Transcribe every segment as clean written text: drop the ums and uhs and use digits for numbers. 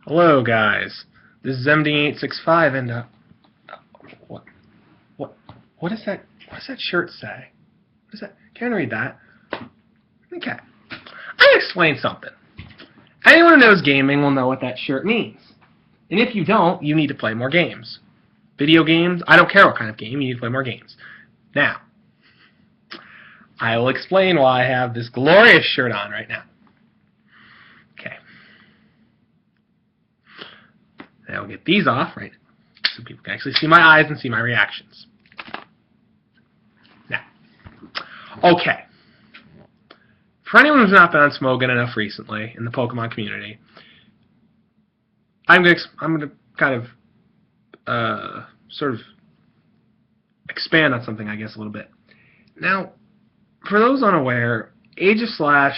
Hello, guys. This is MD865, and what, what, what is that? What does that shirt say? What is that? Can I read that? Okay. I'll explain something. Anyone who knows gaming will know what that shirt means. And if you don't, you need to play more games. Video games, I don't care what kind of game, you need to play more games. Now, I will explain why I have this glorious shirt on right now. Okay. Now we'll get these off, right, so people can actually see my eyes and see my reactions. Now, okay. For anyone who's not been on Smogon enough recently in the Pokemon community, I'm gonna kind of sort of expand on something, I guess, a little bit. Now, for those unaware, Aegislash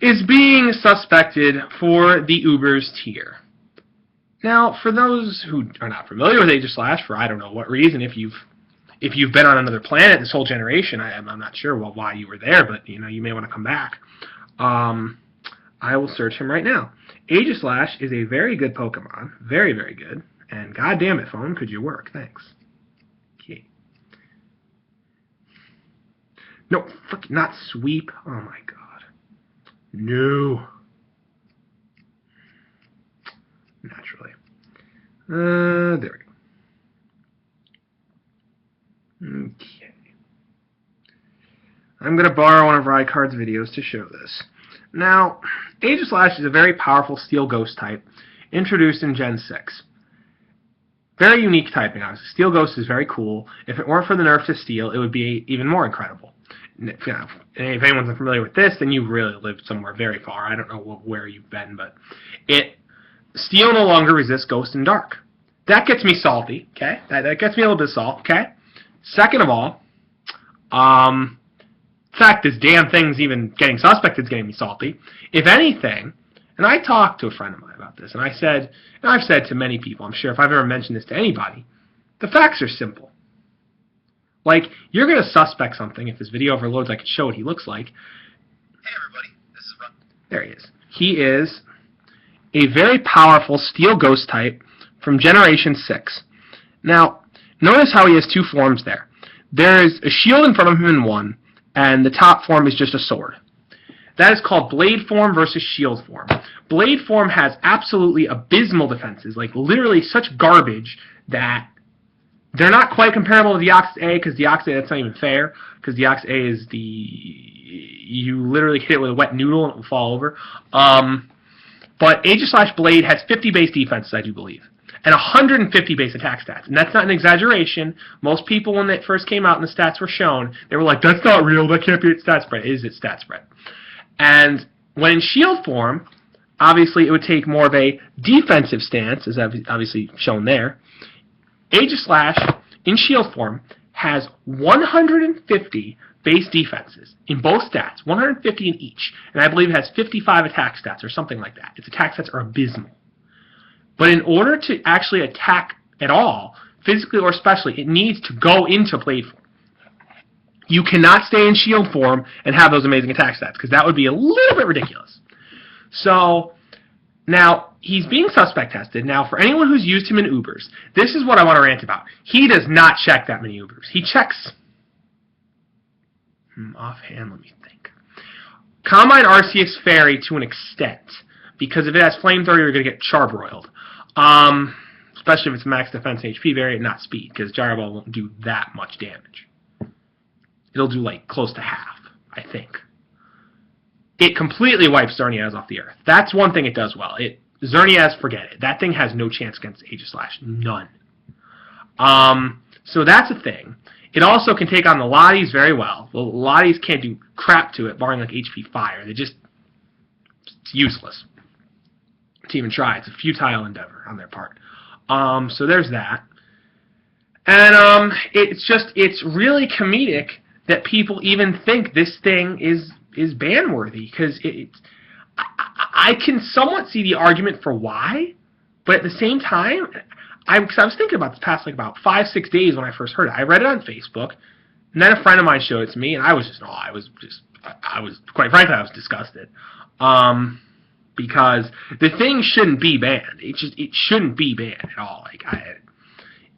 is being suspected for the Ubers tier. Now, for those who are not familiar with Aegislash, for I don't know what reason, if you've been on another planet this whole generation, I'm not sure why you were there, but you may want to come back. I will search him right now. Aegislash is a very good Pokemon, very, very good. And goddamn it, phone, could you work? Thanks. Okay. No, fuck, not sweep. Oh my god. No. Naturally. There we go. Okay. I'm going to borrow one of Rykard's videos to show this. Now, Aegislash is a very powerful Steel Ghost type, introduced in Gen 6. Very unique typing, obviously. Steel Ghost is very cool. If it weren't for the nerf to Steel, it would be even more incredible. If anyone's unfamiliar with this, then you've really lived somewhere very far. I don't know where you've been, but Steel no longer resists Ghost and Dark. That gets me salty, okay? That gets me a little bit salt, okay? Second of all, the fact this damn thing's even getting suspected is getting me salty. If anything, and I talked to a friend of mine about this, and I've said to many people, I'm sure if I've ever mentioned this to anybody, the facts are simple. Like, you're going to suspect something. If this video overloads, I can show what he looks like. Hey everybody, this is Ron. There he is. He is a very powerful Steel Ghost type from Generation 6. Now, notice how he has two forms there. There is a shield in front of him in one, and the top form is just a sword. That is called Blade form versus Shield form. Blade form has absolutely abysmal defenses, like literally such garbage that they're not quite comparable to Deoxys A, because Deoxys A, that's not even fair, because Deoxys A is you literally hit it with a wet noodle and it will fall over. But Aegislash Blade has 50 base defenses, I do believe, and 150 base attack stats. And that's not an exaggeration. Most people, when it first came out and the stats were shown, they were like, that's not real, that can't be its stat spread. It is its stat spread. And when in Shield form, obviously it would take more of a defensive stance, as obviously shown there. Aegislash, in Shield form, has 150 base defenses in both stats, 150 in each, and I believe it has 55 attack stats or something like that. Its attack stats are abysmal. But in order to actually attack at all, physically or specially, it needs to go into Blade form. You cannot stay in Shield form and have those amazing attack stats, because that would be a little bit ridiculous. So, now, he's being suspect tested. Now, for anyone who's used him in Ubers, this is what I want to rant about. He does not check that many Ubers. He checks... offhand, let me think. Combine Arceus Fairy to an extent, because if it has Flamethrower, you're going to get Charbroiled. Especially if it's max defense HP variant, not speed, because Gyro-Ball won't do that much damage. It'll do, like, close to half, I think. It completely wipes Xerneas off the earth. That's one thing it does well. Xerneas, forget it. That thing has no chance against Aegislash. None. So that's a thing. It also can take on the Lotties very well. The Lotties can't do crap to it, barring like HP Fire. It's useless to even try. It's a futile endeavor on their part. So there's that. And it's really comedic that people even think this thing is ban-worthy, because I can somewhat see the argument for why, but at the same time, I was thinking about this past like about 5-6 days when I first heard it. I read it on Facebook, and then a friend of mine showed it to me, and I was quite frankly, I was disgusted, because the thing shouldn't be banned. It shouldn't be banned at all.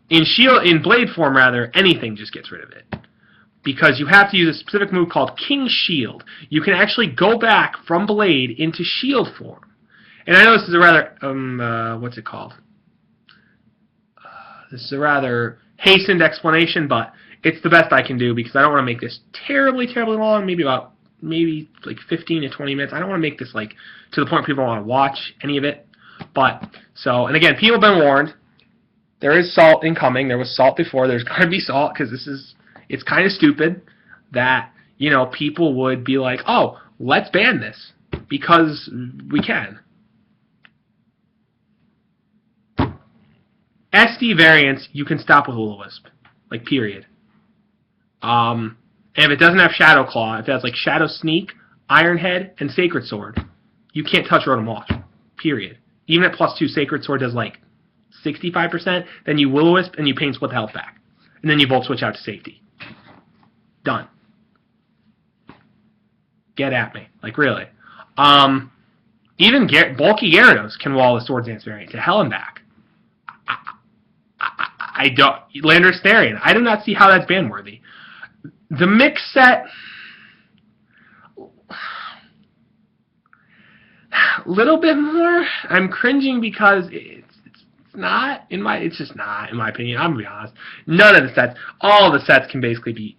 In Blade form rather, anything just gets rid of it. Because you have to use a specific move called King Shield. You can actually go back from Blade into Shield form. And I know this is a rather, what's it called? This is a rather hastened explanation, but it's the best I can do because I don't want to make this terribly, terribly long, maybe like 15 to 20 minutes. I don't want to make this like to the point people want to watch any of it. And again, people have been warned. There is salt incoming. There was salt before. There's going to be salt because it's kind of stupid that, people would be like, oh, let's ban this because we can. SD variants you can stop with Will-O-Wisp, period. And if it doesn't have Shadow Claw, if it has Shadow Sneak, Iron Head, and Sacred Sword, you can't touch Rotom Wash, period. Even at +2, Sacred Sword does 65%, then you Will-O-Wisp and you Pain Split the health back. And then you Volt Switch out to safety. Done. Get at me. Really. Even bulky Gyarados can wall the Swords Dance variant to hell and back. I don't. Landorus Therian. I do not see how that's ban worthy. The mix set. A little bit more. I'm cringing because it's not in my. It's just not in my opinion. I'm gonna be honest. None of the sets. All the sets can basically be,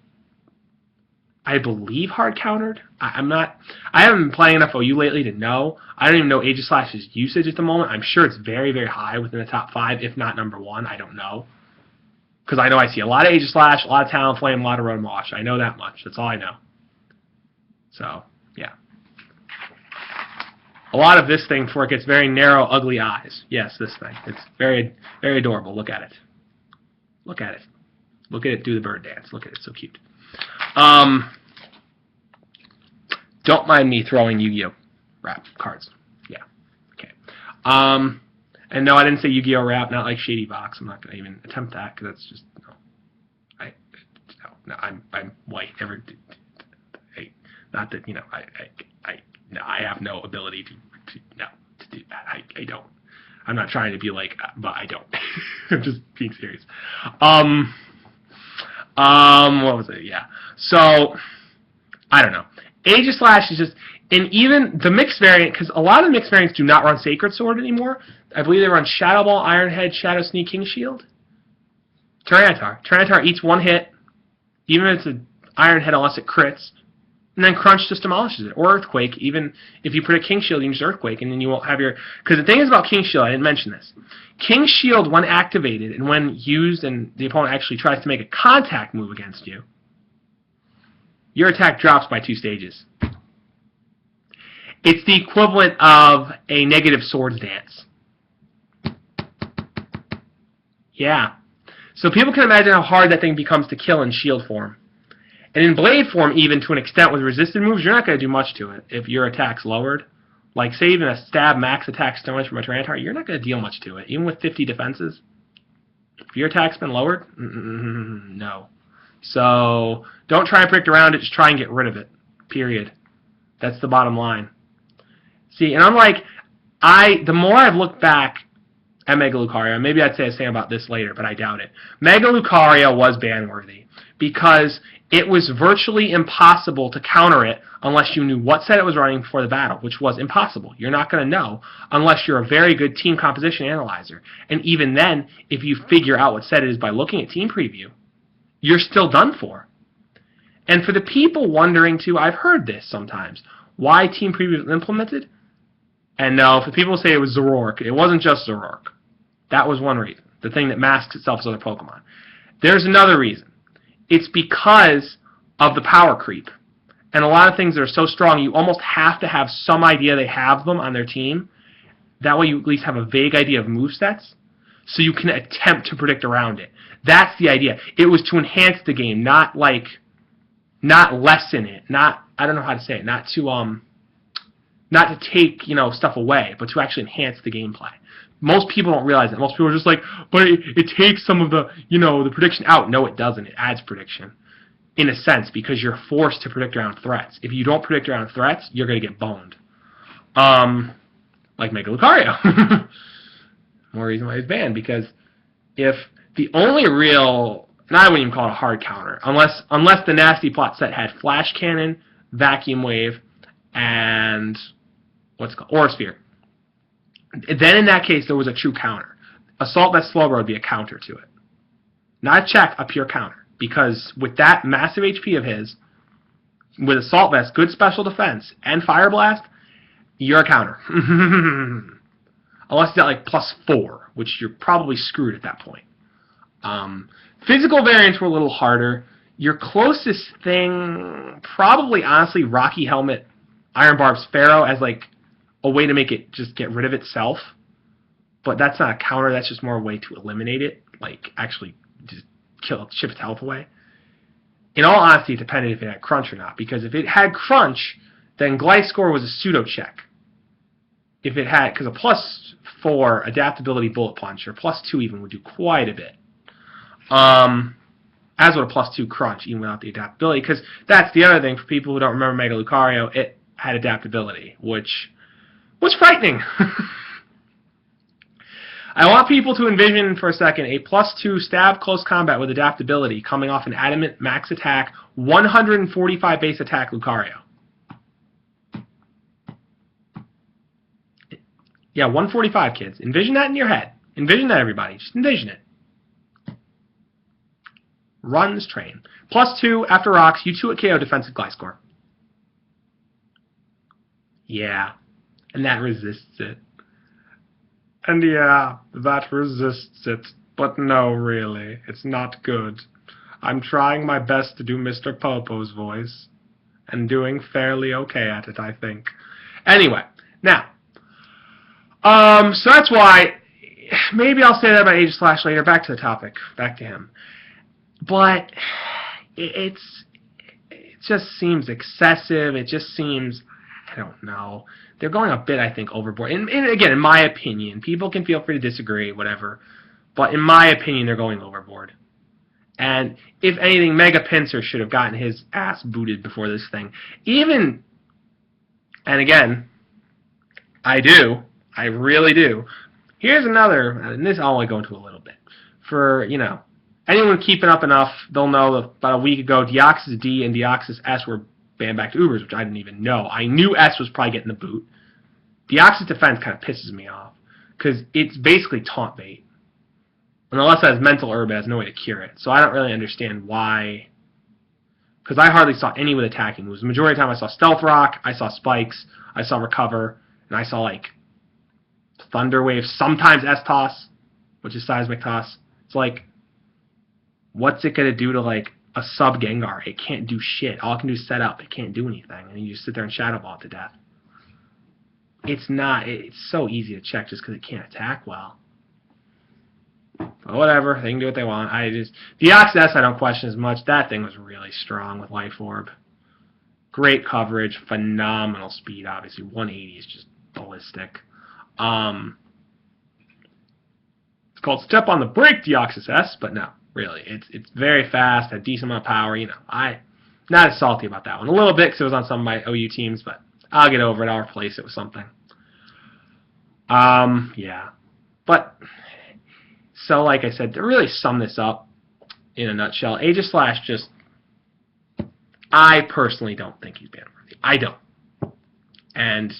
I believe, hard countered. I'm not. I haven't been playing enough OU lately to know. I don't even know Aegislash's usage at the moment. I'm sure it's very, very high within the top 5, if not number 1. I don't know. Because I know I see a lot of Aegislash, a lot of Talonflame, a lot of Rotom Wash. I know that much. That's all I know. So, yeah. A lot of this thing before it gets very narrow, ugly eyes. Yes, this thing. It's very, very adorable. Look at it. Look at it. Look at it do the bird dance. Look at it. It's so cute. Don't mind me throwing Yu-Gi-Oh! Rap cards. Yeah. Okay. And no, I didn't say Yu-Gi-Oh! Rap, not like Shady Box. I'm not going to even attempt that because that's just, no. No, I'm white. Not that, I have no ability to do that. I don't. I'm not trying to be but I don't. I'm just being serious. What was it? Yeah. So, I don't know. Aegislash is just, and even the mixed variant, because a lot of the mixed variants do not run Sacred Sword anymore. I believe they run Shadow Ball, Iron Head, Shadow Sneak, King Shield. Tyranitar eats 1 hit, even if it's an Iron Head unless it crits, and then Crunch just demolishes it. Or Earthquake, even if you predict King Shield, you can use Earthquake, and then you won't have your... Because the thing is about King Shield, I didn't mention this. King Shield, when activated, and when used, and the opponent actually tries to make a contact move against you, your attack drops by 2 stages. It's the equivalent of a negative Swords Dance. Yeah. So people can imagine how hard that thing becomes to kill in Shield form. And in Blade form, even to an extent with resisted moves, you're not going to do much to it if your attack's lowered. Say even a stab max attack Stone Edge from a Tyranitar, you're not going to deal much to it, even with 50 defenses. If your attack's been lowered, no. So don't try and predict around it, just try and get rid of it. Period. That's the bottom line. See, and the more I've looked back at Mega Lucario, maybe I'd say the same about this later, but I doubt it. Mega Lucario was ban-worthy because it was virtually impossible to counter it unless you knew what set it was running before the battle, which was impossible. You're not going to know unless you're a very good team composition analyzer. And even then, if you figure out what set it is by looking at Team Preview, you're still done for. And for the people wondering, too, I've heard this sometimes, why Team Preview was implemented. And no, if the people say it was Zoroark, it wasn't just Zoroark. That was one reason. The thing that masks itself as other Pokemon. There's another reason. It's because of the power creep. And a lot of things that are so strong, you almost have to have some idea they have them on their team. That way you at least have a vague idea of movesets, so you can attempt to predict around it. That's the idea. It was to enhance the game, not lessen it. I don't know how to say it. Not to take, stuff away, but to actually enhance the gameplay. Most people don't realize that. Most people are just but it takes some of the, the prediction out. No, it doesn't. It adds prediction, in a sense, because you're forced to predict around threats. If you don't predict around threats, you're going to get boned. like Mega Lucario. More reason why he's banned, because if the only real, and I wouldn't even call it a hard counter, unless the Nasty Plot set had Flash Cannon, Vacuum Wave, and what's it called, Aura Sphere. Then in that case there was a true counter. Assault Vest Slowbro would be a counter to it. Not a check, a pure counter. Because with that massive HP of his, with Assault Vest, good special defense, and Fire Blast, you're a counter. Unless you're at like +4, which you're probably screwed at that point. Physical variants were a little harder. Your closest thing, probably honestly, Rocky Helmet, Iron Barb's Pharaoh as like a way to make it just get rid of itself. But that's not a counter, that's just more a way to eliminate it. Like actually just chip its health away. In all honesty, it depended if it had Crunch or not. Because if it had Crunch, then Gliscor was a pseudo check. If it had, because a +4 adaptability Bullet Punch, or +2 even, would do quite a bit. As would a +2 Crunch, even without the adaptability. Because that's the other thing, for people who don't remember Mega Lucario, it had adaptability, which was frightening. I want people to envision for a second a +2 stab close combat with adaptability coming off an adamant max attack, 145 base attack Lucario. Yeah, 145, kids. Envision that in your head. Envision that, everybody. Just envision it. Runs train. +2 after rocks, you 2 at KO defensive Gliscor. Yeah. And that resists it. And yeah, that resists it. But no, really. It's not good. I'm trying my best to do Mr. Popo's voice. And doing fairly okay at it, I think. Anyway, now. So that's why, maybe I'll say that about Aegislash later. Back to the topic. Back to him. But it just seems excessive. It just seems, I don't know. They're going a bit, I think, overboard. And again, in my opinion, people can feel free to disagree, whatever. But in my opinion, they're going overboard. And if anything, Mega Pinsir should have gotten his ass booted before this thing. Even, and again, I do. I really do. Here's another, and this I'll only go into a little bit. For, you know, anyone keeping up enough, they'll know that about a week ago, Deoxys D and Deoxys S were banned back to Ubers, which I didn't even know. I knew S was probably getting the boot. Deoxys Defense kind of pisses me off, because it's basically taunt bait. And unless it has Mental Herb, it has no way to cure it. So I don't really understand why, because I hardly saw any with attacking moves. The majority of the time I saw Stealth Rock, I saw Spikes, I saw Recover, and I saw like Thunder Wave, sometimes S-Toss, which is Seismic Toss. It's like, what's it going to do to like a sub Gengar? It can't do shit. All it can do is set up. It can't do anything. And you just sit there and Shadow Ball it to death. It's not, it's so easy to check just because it can't attack well. But whatever, they can do what they want. Deoxys S I don't question as much. That thing was really strong with Life Orb. Great coverage, phenomenal speed, obviously. 180 is just ballistic. It's called Step on the Brake Deoxys S, but no, really. It's very fast, had a decent amount of power. You know, I'm not as salty about that one. A little bit because it was on some of my OU teams, but I'll get over it. I'll replace it with something. Yeah. But, so like I said, to really sum this up in a nutshell, Aegislash just, I personally don't think he's ban worthy. I don't. And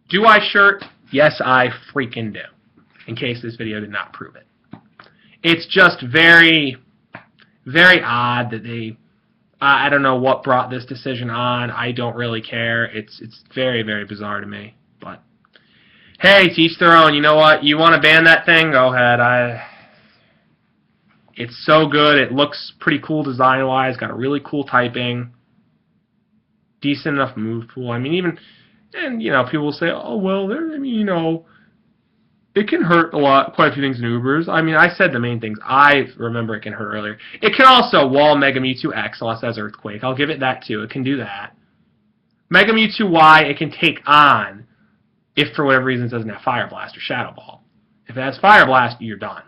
do I shirt? Yes, I freaking do. In case this video did not prove it. It's just very, very odd that they, I don't know what brought this decision on. I don't really care. It's very, very bizarre to me. But, hey, to each their own. You know what? You want to ban that thing? Go ahead. It's so good. It looks pretty cool design-wise. Got a really cool typing. Decent enough move pool. I mean, even, and, you know, people will say, oh, well, I mean, you know, it can hurt a lot, quite a few things in Ubers. I mean, I said the main things. I remember it can hurt earlier. It can also wall Mega Mewtwo X unless it has Earthquake. I'll give it that, too. It can do that. Mega Mewtwo Y, it can take on if, for whatever reason, it doesn't have Fire Blast or Shadow Ball. If it has Fire Blast, you're done.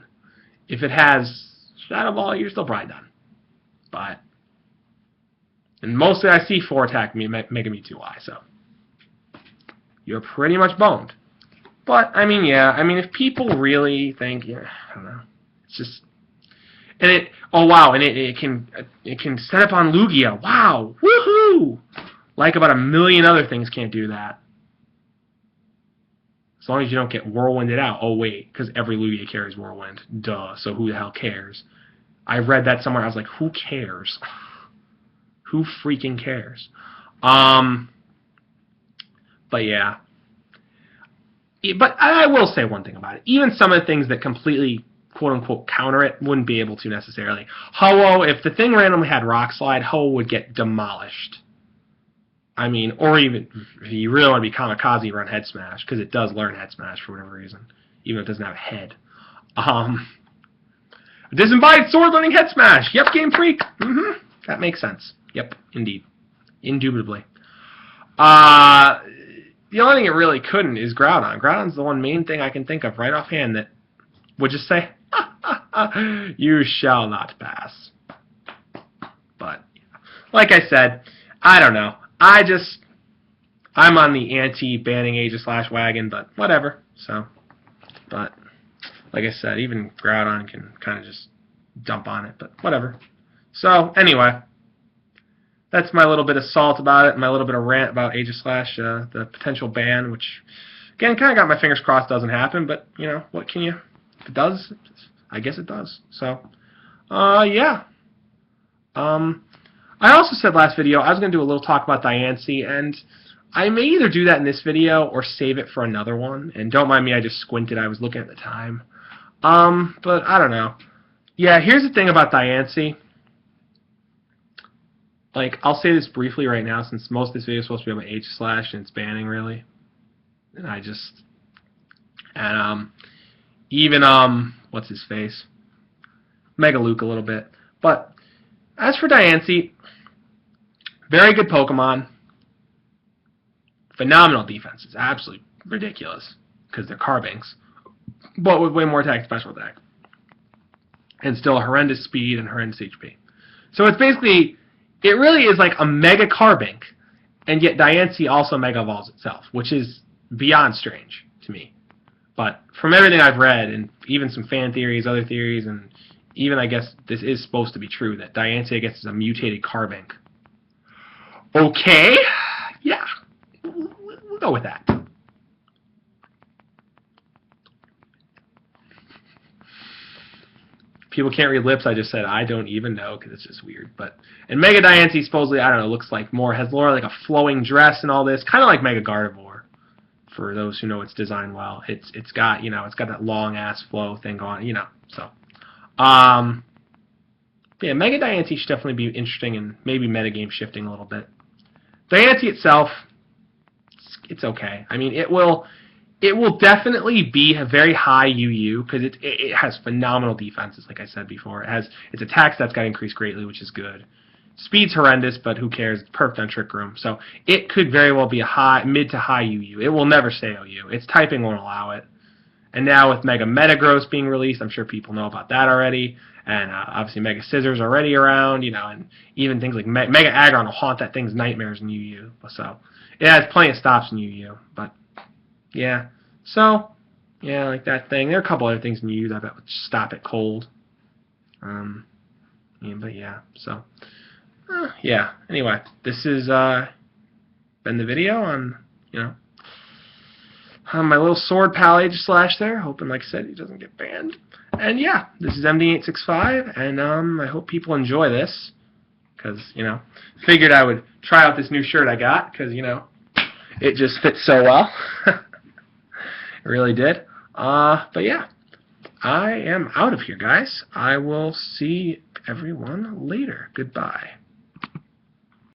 If it has Shadow Ball, you're still probably done. But, and mostly I see 4-attack Mega Mewtwo Y, so. you're pretty much boned. But, I mean, yeah, I mean, if people really think, yeah, I don't know, it's just, and it, oh wow, and it can set up on Lugia, wow, woohoo! Like about a million other things can't do that. As long as you don't get whirlwinded out. Oh wait, because every Lugia carries whirlwind, duh, so who the hell cares? I read that somewhere, I was like, who cares? Who freaking cares? But yeah. But I will say one thing about it. Even some of the things that completely, quote-unquote, counter it wouldn't be able to necessarily. Ho-Oh, if the thing randomly had Rock Slide, Ho-Oh would get demolished. I mean, or even, if you really want to be kamikaze, run Head Smash, because it does learn Head Smash for whatever reason, even though it doesn't have a head. Disembodied Sword learning Head Smash! Yep, Game Freak! That makes sense. Yep, indeed. Indubitably. The only thing it really couldn't is Groudon. Groudon's the one main thing I can think of right offhand that would just say, you shall not pass. But, like I said, I don't know. I'm on the anti-banning Aegislash wagon, but whatever. So, but, like I said, even Groudon can kind of just dump on it, but whatever. So, anyway. That's my little bit of salt about it, my little bit of rant about Aegislash, the potential ban, which, again, kind of got my fingers crossed doesn't happen, but, you know, what can you, if it does, I guess it does. So, yeah. I also said last video I was going to do a little talk about Diancie, and I may either do that in this video or save it for another one, and don't mind me, I just squinted, I was looking at the time. But I don't know. Yeah, here's the thing about Diancie. Like, I'll say this briefly right now, since most of this video is supposed to be about Aegislash and its banning, really. And even, what's his face? Mega Luke a little bit. But, as for Diancie, very good Pokemon. Phenomenal defenses. Absolutely ridiculous. Because they're Carbanks. But with way more attack and special attack. And still a horrendous speed and horrendous HP. So it's basically... It really is like a Mega Carbink, and yet Diancie also Mega Evolves itself, which is beyond strange to me. But from everything I've read, and even some fan theories, other theories, and even I guess this is supposed to be true, that Diancie, I guess, is a mutated Carbink. Okay, yeah, we'll go with that. People can't read lips. I just said I don't even know because it's just weird. But and Mega Diancie supposedly, I don't know, looks like has more like a flowing dress and all this, kind of like Mega Gardevoir. For those who know its design well, it's got it's got that long ass flow thing going, So, yeah, Mega Diancie should definitely be interesting and maybe metagame shifting a little bit. Diancie itself, it's okay. I mean, it will definitely be a very high UU because it has phenomenal defenses, like I said before. It has its attack stats got increased greatly, which is good. Speed's horrendous, but who cares? It's perfect on Trick Room. So it could very well be a mid to high UU. It will never stay OU. Its typing won't allow it. And now with Mega Metagross being released, I'm sure people know about that already. And obviously Mega Scissors already around, and even things like Mega Aggron will haunt that thing's nightmares in UU. So it has plenty of stops in UU, but yeah. So, yeah, like that thing. There are a couple other things in UU that I bet would stop it cold. Yeah, but yeah, so, yeah. Anyway, this has been the video on, on my little sword pal Aegislash there. Hoping, like I said, he doesn't get banned. And yeah, this is MD865, and I hope people enjoy this. Because, figured I would try out this new shirt I got, because, it just fits so well. It really did. But yeah, I am out of here, guys. I will see everyone later. Goodbye.